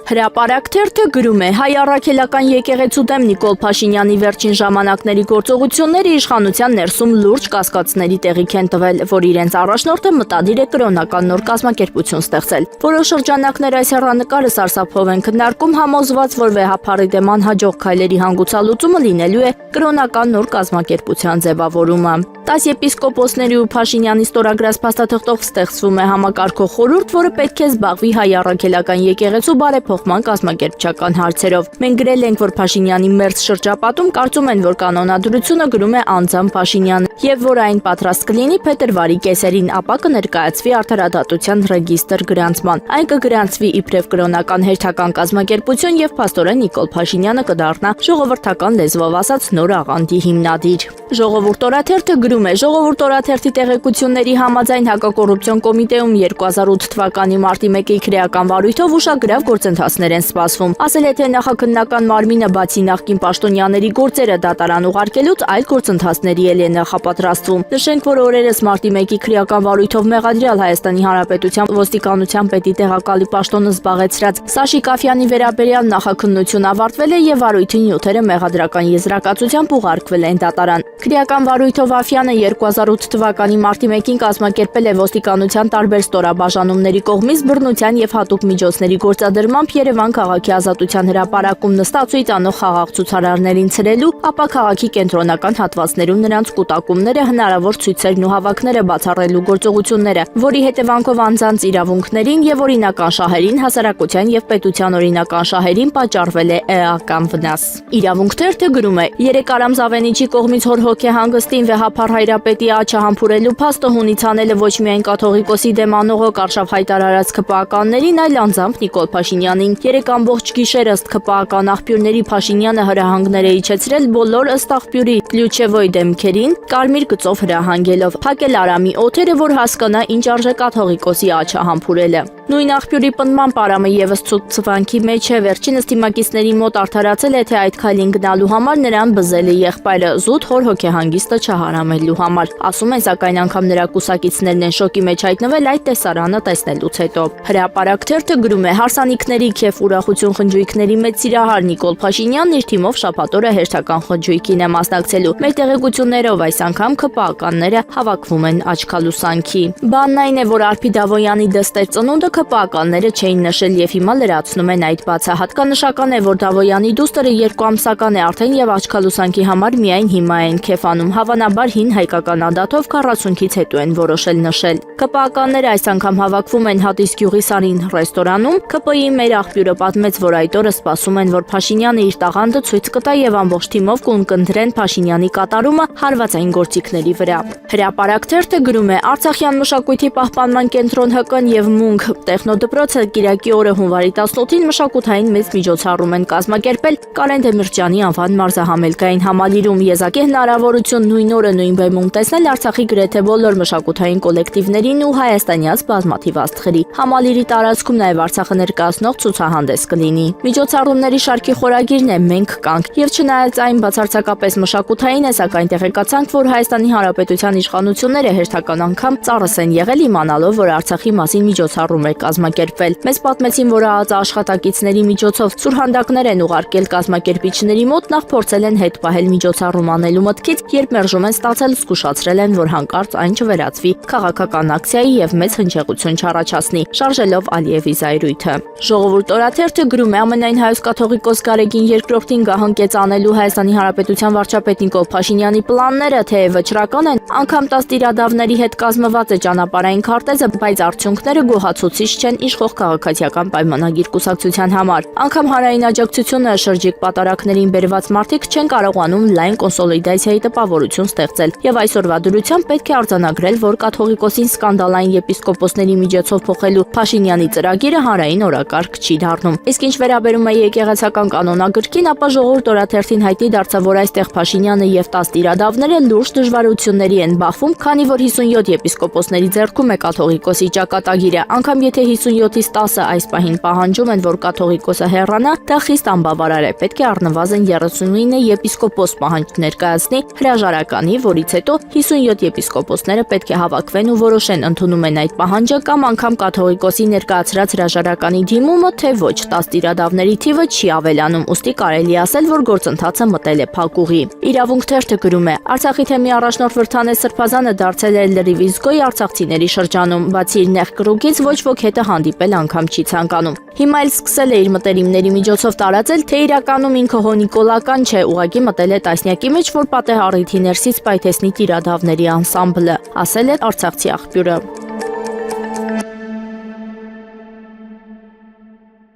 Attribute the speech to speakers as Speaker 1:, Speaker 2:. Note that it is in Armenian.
Speaker 1: Հրապարակ թերթը գրում է հայ առաքելական եկեղեցու դեմ Նիկոլ Փաշինյանի վերջին ժամանակների գործողությունները իշխանության ներսում լուրջ կասկածների տեղիք են տվել, որ իրենց առաջնորդը մտադիր է կրոնական նոր կազմակերպություն ստեղծել։ Որոշ շրջանակներ այս հեռանկարը սարսափով են քննարկում, համոզված, որ վեհափարի դեմ անհաջող քայլերի հանգուցալուծումը լինելու է կրոնական նոր կազմակերպության ձևավորումը։ 10 եպիսկոպոսների ու Փաշինյանի ստորագրած փաստաթղթով ստեղծվում է համակարգող խորհուրդ, որը պետք է զբաղվի հայ առաքելական եկեղեցու բարեփոխման կազմակերպչական հարցերով։ Մենք գրել ենք, որ Փաշինյանի մերձ շրջապատում կարծում են, որ կանոնադրությունը գրում է անձամբ Փաշինյանը, եւ որ այն պատրաստ կլինի փետրվարի կեսերին, ապա կներկայացվի արդարադատության ռեգիստր գրանցման։ Այն կգրանցվի իբրև կրոնական հերթական կազմակերպություն եւ փաստորեն Նիկոլ Փաշինյանը կդառնա ժողովրդական լեզվով ասած նոր աղանդի հիմնադիր։ Ժողովուրդ օրաթերթը գրում է. Ժողովուրդ օրաթերթի տեղեկությունների համաձայն հակակոռուպցիոն կոմիտեում 2008 թվականի մարտի 1-ի քրեական վարույթով ուշագրավ գործընթացներ են սպասվում։ Ասել է, թե նախաքննական մարմինը բացի նախկին պաշտոնյաների գործերը դատարան ուղարկելուց այլ գործընթացների էլ է նախապատրաստվում։ Նշենք, որ օրերս մարտի 1-ի քրեական վարույթով մեղադրյալ Հայաստանի Հանրապետության ոստիկանության պետի տեղակալի պաշտոնը զբաղեցրած Սաշիկ Կաֆյանի վերաբերյալ նախաքննություն ավարտվել է եւ վարույթի նյութերը մեղադրական եզրակացությամբ ուղարկվել են դատարան։ Քրեական վարույթով Աֆյանը 2008 թվականի մարտի 1-ին կազմակերպել է ոստիկանության տարբեր ստորաբաժանումների կողմից բռնության եւ հատուկ միջոցների գործադրմամբ Երևան քաղաքի ազատության հրապարակում նստածույց անող խաղաղ ցուցարարներին ցրելու, ապա քաղաքի կենտրոնական հատվածներում նրանց կուտակումները, հնարավոր ցույցերն ու հավաքները բացառելու գործողությունները, որի հետևանքով անձանց իրավունքներին եւ օրինական շահերին, հասարակության եւ պետության օրինական շահերին պատճառվել է էական վնաս։ Իրավունք թերթը գրում է. 3 Արամ Զավենիչի կողմից հոգեհանգստին վեհափար հայրապետի աչը համբուրելու փաստը հունից անելը ոչ միայն կաթողիկոսի դեմ անողոք արշավ հայտարարած ԿՊԱ-ականներին, այլ անձամբ Նիկոլ Փաշինյանին։ 3 ամբողջ գիշեր ըստ ԿՊԱ-ական աղբյուրների Փաշինյանը հրահանգներ է իջեցրել բոլոր ըստ աղբյուրի Կլյուչևոյ դեմքերին, կարմիր գծով հրահանգելով, փակել Արամի օթերը, որ հասկանա ինչ արժե կաթողիկոսի աչը համբուրելը։ Նույն աղբյուրի պնդմամբ Արամը եւս ցուցվանքի մեջ է, վերջինս թիմակիցների մոտ արդարացել է, թե այդ քայլին գնալու համար նրան բզել է եղբայրը զուտ խոր հոգեհանգիստը չհարամելու համար։ Ասում են, սակայն անգամ նրա կուսակիցներն են շոկի մեջ հայտնվել այդ տեսարանը տեսնելուց հետո։ Հրապարակ թերթը գրում է. հարսանիքների քեֆ ուրախություն խնջույքների մեծ սիրահար Նիկոլ Փաշինյանն իր թիմով շաբաթօրը հերթական խնջույքին է մասնակցելու։ Մեր տեղեկություններով այս անգամ ԿՊԱ-ականները հավաքվում են աչքալուսանքի։ Բանն այն է, որ Արփի Դավոյանի դստեր ծնունդը ԿՊԱ-ականները չէին նշել եւ հիմա լրացնում են այդ բացը։ Հատկանշական է, որ Դավոյանի դուստրը 2 ամսական է արդեն եւ աչքալուսանքի համար միայն հիմա են քեֆանում, հավանաբար հին հայկական ադաթով 40-ից հետո են որոշել նշել։ ԿՊԱ-ականները այս անգամ հավաքվում են Հատիս գյուղի Սարին ռեստորանում։ ԿՊ-ի մեր աղբյուրը պատմեց, որ այդ օրը սպասում են, որ Փաշինյանը իր տաղանդը ցույց կտա եւ ամբողջ թիմով կընկնդրեն Փաշինյանի կատարումը հարվածային գործիքների վրա։ Հրապարակ թերթը գրում է. Արցախյան մշակույթի պահպանման կենտրոն ՀԿ-ն եւ Մունք տեխնոդպրոցը Կիրակի օրը հունվարի 18-ին մշակութային մեծ միջոցառում են կազմակերպել Կարեն Դեմիրճյանի անվան մարզահամելկային համալիրում։ Եզակի հնարավորություն նույն օրը նույն բեմում տեսնել Արցախի գրեթե բոլոր մշակութային կոլեկտիվներին ու հայաստանյաց բազմաթիվ աստղերի։ Համալիրի տարածքում նաև Արցախը ներկայացնող ցուցահանդես կլինի։ Միջոցառումների շարքի խորագիրն է «Մենք կանք» եւ չնայած այն բացարձակապես մշակութային է, սակայն տեղեկացանք, որ Հայաստանի Հանրապետության իշխանությունները հերթական անգամ ծառս են եղել իմանալով, որ Արցախի մասին միջոցառում է կազմակերպվել։ Մեզ պատմեցին, որ աշխատակիցների միջոցով սուրհանդակներ են ուղարկել կազմակերպիչների մոտ, նախ փորձել են հետ պահել միջոցառում անելու մտքից, երբ մերժում են ստացել, զգուշացրել են, որ հանկարծ այն չվերածվի քաղաքական ակցիայի եւ մեծ հնչեղություն չառաջացնի, շարժելով Ալիևի զայրույթը։ Ժողովուրդ օրաթերթը գրում է. ամենայն հայոց կաթողիկոս Գարեգին II-ին գահանկեց անելու Հայաստանի Հանրապետության վարչապետ Նիկոլ Փաշինյանի պլանները, թեև վճռական են, անգամ 10 տիրադավների հետ կազմված է ճանապարհային քարտեզը, բայց արդյունքները գոհացուցիչ չեն իշխող քաղաքացիական պայմանագիր կուսակցության համար։ Անգամ հանրային աջակցությունը շրջիկ պատարակներին բերված մարդիկ չեն կարողանում լայն կոնսոլիդացիայի տպավորություն ստեղծել եւ այսօրվա դրությամբ պետք է արձանագրել, որ կաթողիկոսին սկանդալային եպիսկոպոսների միջոցով փոխելու Փաշինյանի ծրագիրը հանրային օրակարգ չի դառնում։ Իսկ ինչ վերաբերում է եկեղեցական կանոնագրքին, ապա ժողովուրդ օրաթերթին հայտնի դարձավ, որ այստեղ Փաշինյանը եւ 10 տիրադավները լուրջ դժվարությունների են բախվում, քանի որ 57 եպիսկոպոսների ձեռքում է կաթողիկոսի ճակատագիրը, անգամ եթե 57-ից 10-ը այս պահին պահանջում են, որ կաթողիկոսը հեռանա, դա խիստ անբավարար է։ Պետք է առնվազն 39 եպիսկոպոս պահանջ ներկայացնի հրաժարականի, որից հետո 57 եպիսկոպոսները պետք է հավաքվեն ու որոշեն ընդունում են այդ պահանջը կամ անգամ կաթողիկոսի ներկայացրած հրաժարականի դիմումը, թե ոչ։ 10 տիրադավների թիվը չի ավելանում, ուստի կարելի ասել, որ գործընթացը մտել է փակուղի։ Իրավունք թերթը գրում է. Արցախի թեմի առաջնորդ Վրդանե Սրբազանը դարձել է լրիվ զգոյ արցախցիների շրջանում, բացի իր նեղ կրուկից ոչ ոք հետը հանդիպել անգամ չի ցանկանում։ Հիմա էլ սկսել է իր մտերիմների միջոցով տարածել, թե իրականում ինքը հոնիկոլական չէ, ուղղակի մտել է տասնյակի մեջ, որ պատեհ առիթի ներսից պայթեցնի տիրադավների անսամբլը, ասել է արցախցի աղբյուրը։